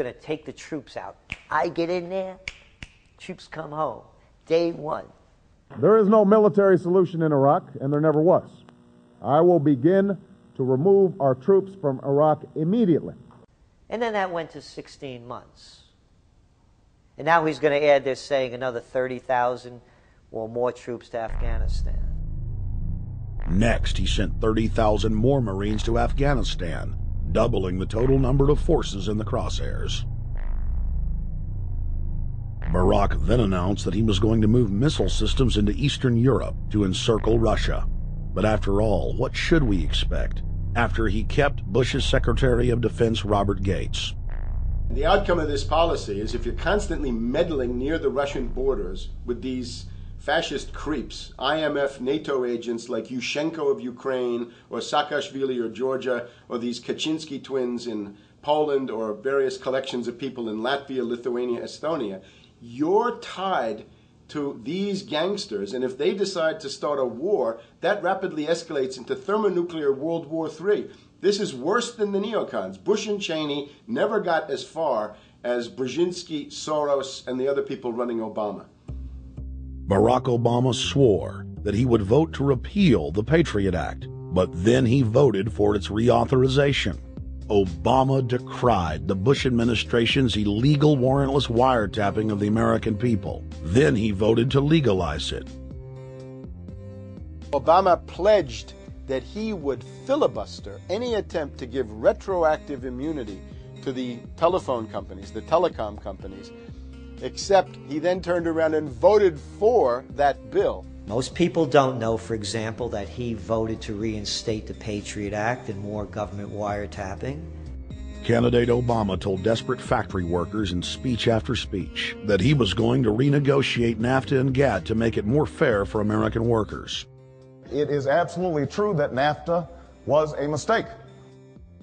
going to take the troops out. I get in there, troops come home. Day one. There is no military solution in Iraq, and there never was. I will begin to remove our troops from Iraq immediately. And then that went to 16 months. And now he's going to add, they're saying, another 30,000 or more troops to Afghanistan. Next, he sent 30,000 more Marines to Afghanistan, doubling the total number of forces in the crosshairs. Barack then announced that he was going to move missile systems into Eastern Europe to encircle Russia. But after all, what should we expect after he kept Bush's Secretary of Defense Robert Gates? The outcome of this policy is if you're constantly meddling near the Russian borders with these fascist creeps, IMF, NATO agents like Yushchenko of Ukraine or Saakashvili or Georgia, or these Kaczynski twins in Poland, or various collections of people in Latvia, Lithuania, Estonia, you're tied to these gangsters, and if they decide to start a war, that rapidly escalates into thermonuclear World War III. This is worse than the neocons. Bush and Cheney never got as far as Brzezinski, Soros, and the other people running Obama. Barack Obama swore that he would vote to repeal the Patriot Act, but then he voted for its reauthorization. Obama decried the Bush administration's illegal warrantless wiretapping of the American people. Then he voted to legalize it. Obama pledged that he would filibuster any attempt to give retroactive immunity to the telephone companies, the telecom companies, except he then turned around and voted for that bill. Most people don't know, for example, that he voted to reinstate the Patriot Act and more government wiretapping. Candidate Obama told desperate factory workers in speech after speech that he was going to renegotiate NAFTA and GATT to make it more fair for American workers. It is absolutely true that NAFTA was a mistake.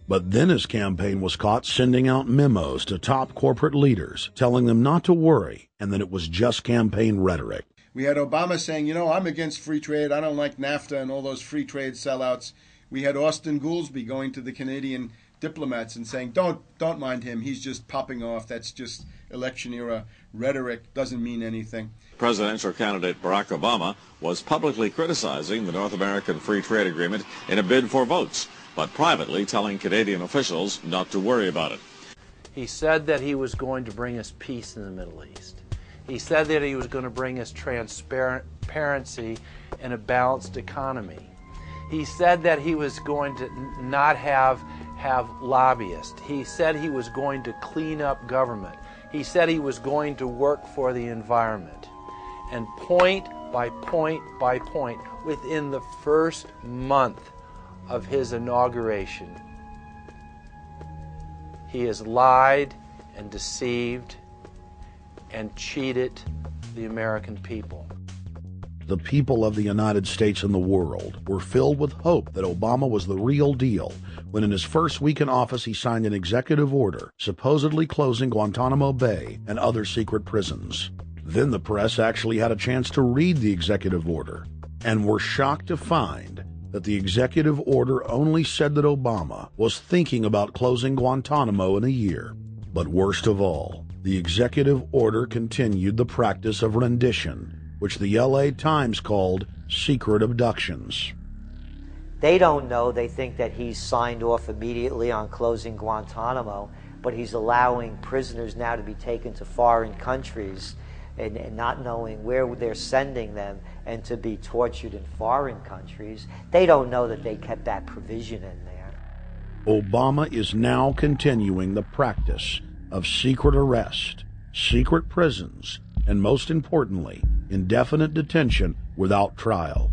But then his campaign was caught sending out memos to top corporate leaders, telling them not to worry and that it was just campaign rhetoric. We had Obama saying, I'm against free trade. I don't like NAFTA and all those free trade sellouts. We had Austin Goolsbee going to the Canadian diplomats and saying, don't mind him. He's just popping off. That's just election era rhetoric. Doesn't mean anything. Presidential candidate Barack Obama was publicly criticizing the North American Free Trade Agreement in a bid for votes, but privately telling Canadian officials not to worry about it. He said that he was going to bring us peace in the Middle East. He said that he was going to bring us transparency and a balanced economy. He said that he was going to not have lobbyists. He said he was going to clean up government. He said he was going to work for the environment. And point by point by point, within the first month of his inauguration, he has lied and deceived and cheated the American people. The people of the United States and the world were filled with hope that Obama was the real deal when in his first week in office he signed an executive order supposedly closing Guantanamo Bay and other secret prisons. Then the press actually had a chance to read the executive order and were shocked to find that the executive order only said that Obama was thinking about closing Guantanamo in a year. But worst of all, the executive order continued the practice of rendition, which the LA Times called secret abductions. They don't know. They think that he's signed off immediately on closing Guantanamo, but he's allowing prisoners now to be taken to foreign countries and not knowing where they're sending them and to be tortured in foreign countries. They don't know that they kept that provision in there. Obama is now continuing the practice of secret arrest, secret prisons, and most importantly, indefinite detention without trial.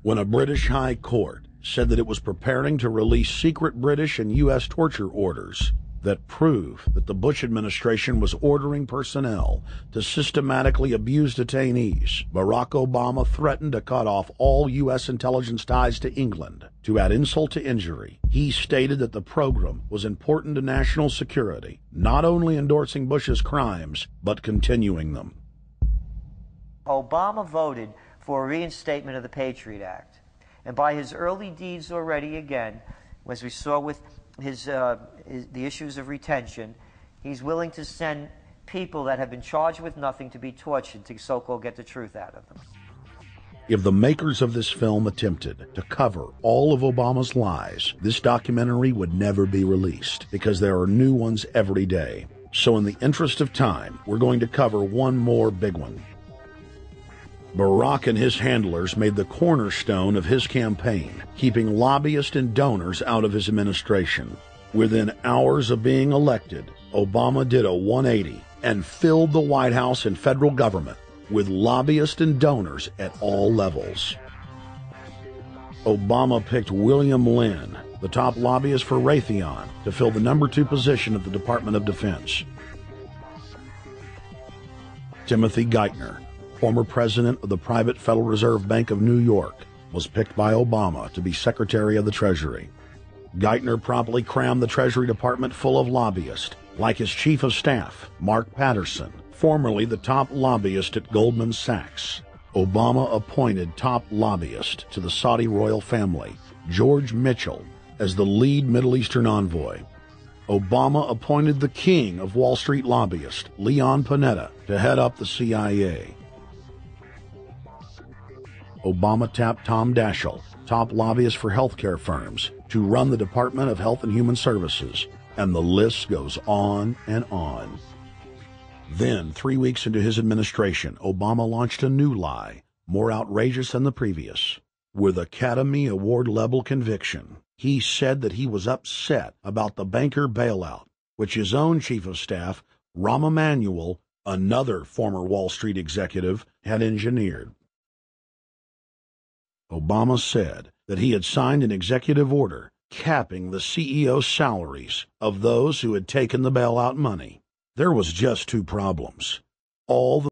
When a British High Court said that it was preparing to release secret British and U.S. torture orders that prove that the Bush administration was ordering personnel to systematically abuse detainees, Barack Obama threatened to cut off all U.S. intelligence ties to England. To add insult to injury, he stated that the program was important to national security, not only endorsing Bush's crimes, but continuing them. Obama voted for a reinstatement of the Patriot Act. And by his early deeds already, again, as we saw with the issues of retention, he's willing to send people that have been charged with nothing to be tortured to so-called get the truth out of them. If the makers of this film attempted to cover all of Obama's lies, this documentary would never be released because there are new ones every day. So in the interest of time, we're going to cover one more big one. Barack and his handlers made the cornerstone of his campaign, keeping lobbyists and donors out of his administration. Within hours of being elected, Obama did a 180 and filled the White House and federal government with lobbyists and donors at all levels. Obama picked William Lynn, the top lobbyist for Raytheon, to fill the number 2 position at the Department of Defense. Timothy Geithner, former president of the private Federal Reserve Bank of New York, was picked by Obama to be Secretary of the Treasury. Geithner promptly crammed the Treasury Department full of lobbyists, like his Chief of Staff, Mark Patterson, formerly the top lobbyist at Goldman Sachs. Obama appointed top lobbyist to the Saudi royal family, George Mitchell, as the lead Middle Eastern envoy. Obama appointed the king of Wall Street lobbyists, Leon Panetta, to head up the CIA. Obama tapped Tom Daschle, top lobbyist for healthcare firms, to run the Department of Health and Human Services, and the list goes on and on. Then, 3 weeks into his administration, Obama launched a new lie, more outrageous than the previous. With Academy Award-level conviction, he said that he was upset about the banker bailout, which his own Chief of Staff, Rahm Emanuel, another former Wall Street executive, had engineered. Obama said that he had signed an executive order capping the CEO's salaries of those who had taken the bailout money. There was just 2 problems. All the